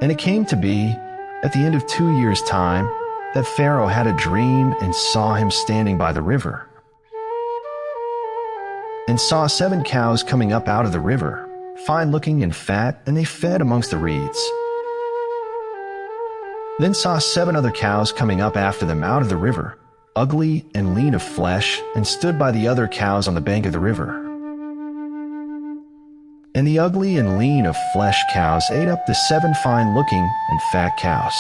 And it came to be, at the end of 2 years' time, that Pharaoh had a dream and saw him standing by the river, and saw 7 cows coming up out of the river, fine-looking and fat, and they fed amongst the reeds. Then saw 7 other cows coming up after them out of the river, ugly and lean of flesh, and stood by the other cows on the bank of the river. And the ugly and lean of flesh cows ate up the 7 fine-looking and fat cows.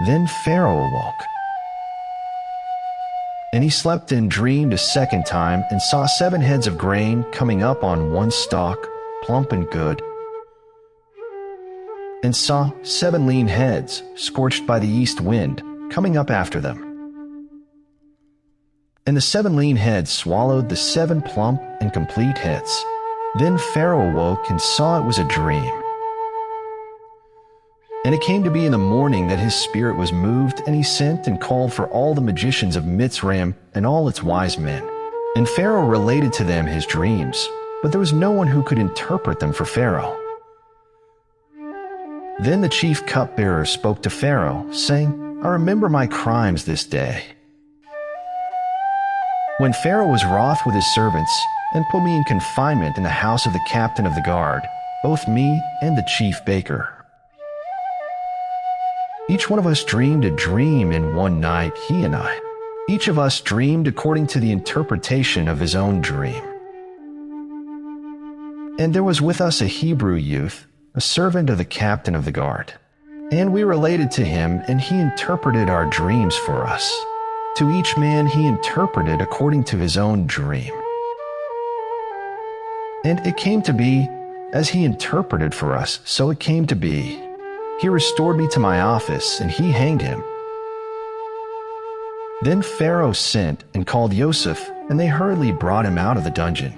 Then Pharaoh awoke. And he slept and dreamed a second time, and saw 7 heads of grain coming up on one stalk, plump and good. And saw 7 lean heads, scorched by the east wind, coming up after them. And the 7 lean heads swallowed the 7 plump and complete heads. Then Pharaoh awoke and saw it was a dream. And it came to be in the morning that his spirit was moved, and he sent and called for all the magicians of Mitzrayim and all its wise men. And Pharaoh related to them his dreams, but there was no one who could interpret them for Pharaoh. Then the chief cupbearer spoke to Pharaoh, saying, I remember my crimes this day. When Pharaoh was wroth with his servants, and put me in confinement in the house of the captain of the guard, both me and the chief baker. Each one of us dreamed a dream in one night, he and I. Each of us dreamed according to the interpretation of his own dream. And there was with us a Hebrew youth, a servant of the captain of the guard. And we related to him, and he interpreted our dreams for us. To each man he interpreted according to his own dream. And it came to be, as he interpreted for us, so it came to be. He restored me to my office, and he hanged him. Then Pharaoh sent and called Joseph, and they hurriedly brought him out of the dungeon.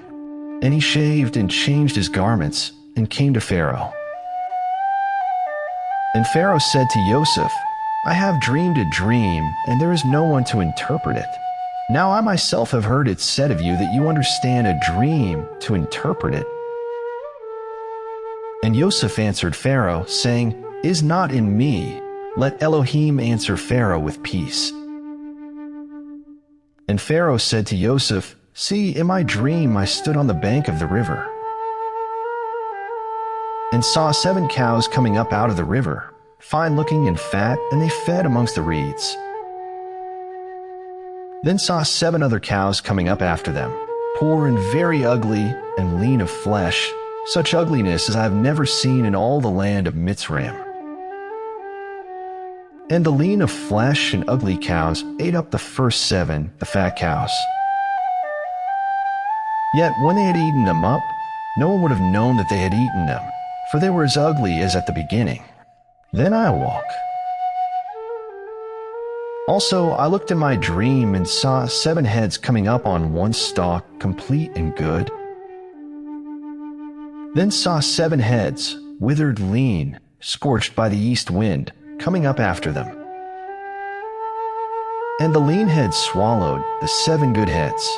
And he shaved and changed his garments, and came to Pharaoh. And Pharaoh said to Joseph, I have dreamed a dream, and there is no one to interpret it. Now I myself have heard it said of you that you understand a dream to interpret it. And Joseph answered Pharaoh, saying, Is not in me. Let Elohim answer Pharaoh with peace. And Pharaoh said to Joseph, See, in my dream I stood on the bank of the river, and saw 7 cows coming up out of the river, fine-looking and fat, and they fed amongst the reeds. Then saw 7 other cows coming up after them, poor and very ugly and lean of flesh, such ugliness as I have never seen in all the land of Mitzrayim. And the lean of flesh and ugly cows ate up the first 7, the fat cows. Yet when they had eaten them up, no one would have known that they had eaten them, for they were as ugly as at the beginning. Then I awoke. Also, I looked in my dream and saw 7 heads coming up on one stalk, complete and good. Then saw 7 heads, withered lean, scorched by the east wind, coming up after them. And the lean heads swallowed the 7 good heads.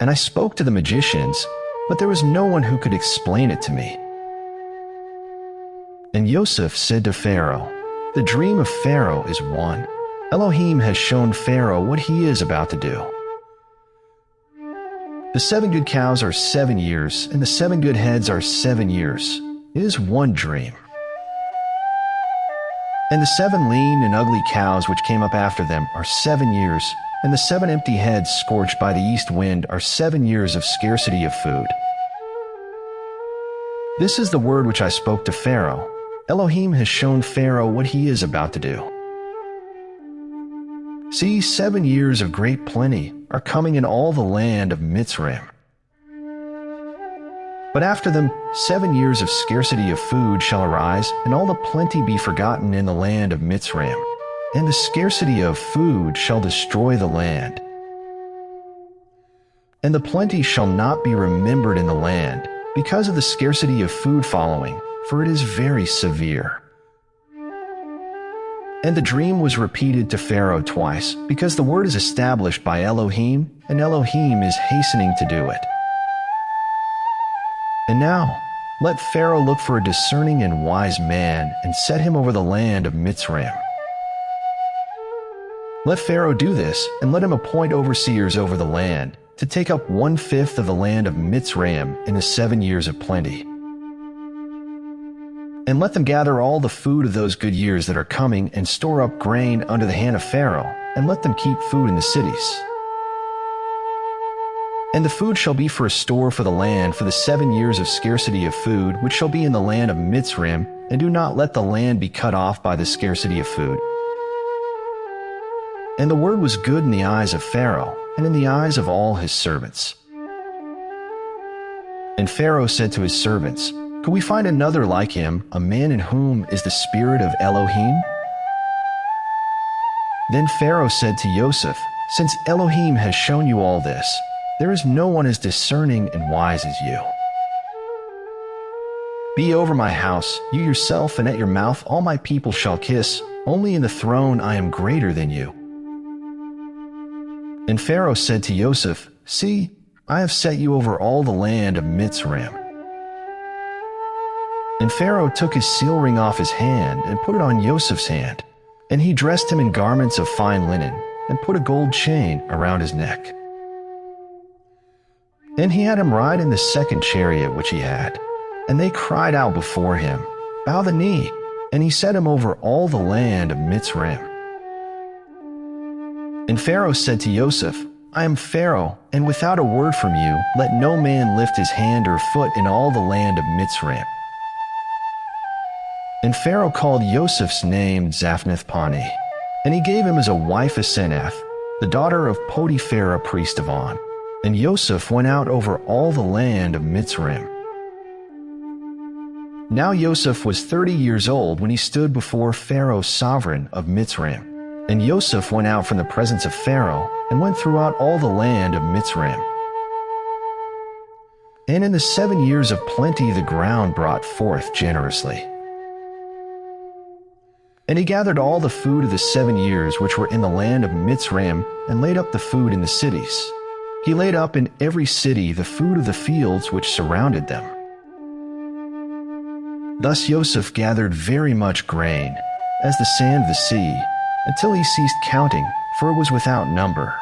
And I spoke to the magicians, but there was no one who could explain it to me. And Joseph said to Pharaoh, The dream of Pharaoh is one. Elohim has shown Pharaoh what he is about to do. The 7 good cows are 7 years, and the 7 good heads are 7 years. It is one dream. And the 7 lean and ugly cows which came up after them are 7 years, and the 7 empty heads scorched by the east wind are 7 years of scarcity of food. This is the word which I spoke to Pharaoh. Elohim has shown Pharaoh what he is about to do. See, 7 years of great plenty are coming in all the land of Mitzrayim. But after them 7 years of scarcity of food shall arise, and all the plenty be forgotten in the land of Mitzrayim, and the scarcity of food shall destroy the land. And the plenty shall not be remembered in the land, because of the scarcity of food following, for it is very severe. And the dream was repeated to Pharaoh twice, because the word is established by Elohim, and Elohim is hastening to do it. And now, Let Pharaoh look for a discerning and wise man and set him over the land of Mitzrayim. Let Pharaoh do this, and let him appoint overseers over the land, to take up 1/5 of the land of Mitzrayim in the 7 years of plenty. And let them gather all the food of those good years that are coming, and store up grain under the hand of Pharaoh, and let them keep food in the cities. And the food shall be for a store for the land for the 7 years of scarcity of food, which shall be in the land of Mitzrayim, and do not let the land be cut off by the scarcity of food. And the word was good in the eyes of Pharaoh, and in the eyes of all his servants. And Pharaoh said to his servants, Could we find another like him, a man in whom is the spirit of Elohim? Then Pharaoh said to Joseph, Since Elohim has shown you all this, there is no one as discerning and wise as you. Be over my house, you yourself, and at your mouth all my people shall kiss. Only in the throne I am greater than you. And Pharaoh said to Joseph, See, I have set you over all the land of Mitzrayim. And Pharaoh took his seal ring off his hand and put it on Joseph's hand, and he dressed him in garments of fine linen and put a gold chain around his neck. And he had him ride in the second chariot which he had, and they cried out before him, Bow the knee, and he set him over all the land of Mitzrayim. And Pharaoh said to Joseph, I am Pharaoh, and without a word from you, let no man lift his hand or foot in all the land of Mitzrayim. And Pharaoh called Joseph's name Zaphnath-Paneah, and he gave him as a wife Asenath, the daughter of Potiphar, a priest of On. And Joseph went out over all the land of Mitzrayim. Now Joseph was 30 years old when he stood before Pharaoh, sovereign of Mitzrayim. And Joseph went out from the presence of Pharaoh, and went throughout all the land of Mitzrayim. And in the 7 years of plenty the ground brought forth generously. And he gathered all the food of the 7 years which were in the land of Mitzrayim, and laid up the food in the cities. He laid up in every city the food of the fields which surrounded them. Thus Joseph gathered very much grain, as the sand of the sea, until he ceased counting, for it was without number.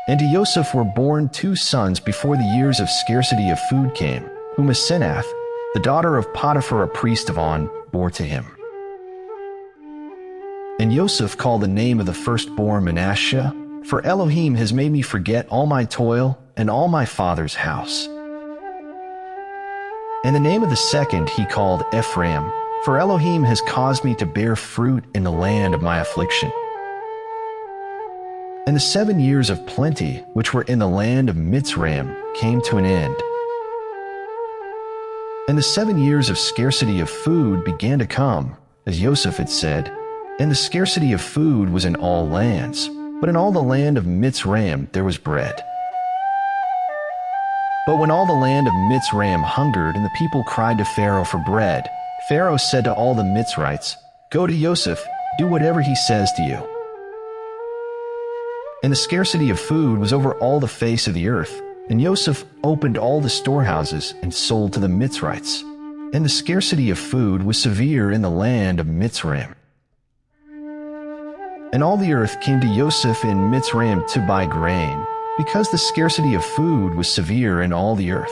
And to Joseph were born 2 sons before the years of scarcity of food came, whom Asenath, the daughter of Potiphar, a priest of On, bore to him. And Joseph called the name of the firstborn Manasseh, for Elohim has made me forget all my toil and all my father's house. And the name of the second he called Ephraim, for Elohim has caused me to bear fruit in the land of my affliction. And the 7 years of plenty which were in the land of Mitzrayim came to an end. And the 7 years of scarcity of food began to come, as Joseph had said, and the scarcity of food was in all lands, but in all the land of Mitzrayim there was bread. But when all the land of Mitzrayim hungered, and the people cried to Pharaoh for bread, Pharaoh said to all the Mitzrites, Go to Joseph, do whatever he says to you. And the scarcity of food was over all the face of the earth, and Joseph opened all the storehouses and sold to the Mitzrites. And the scarcity of food was severe in the land of Mitzrayim. And all the earth came to Joseph in Mitzrayim to buy grain, because the scarcity of food was severe in all the earth.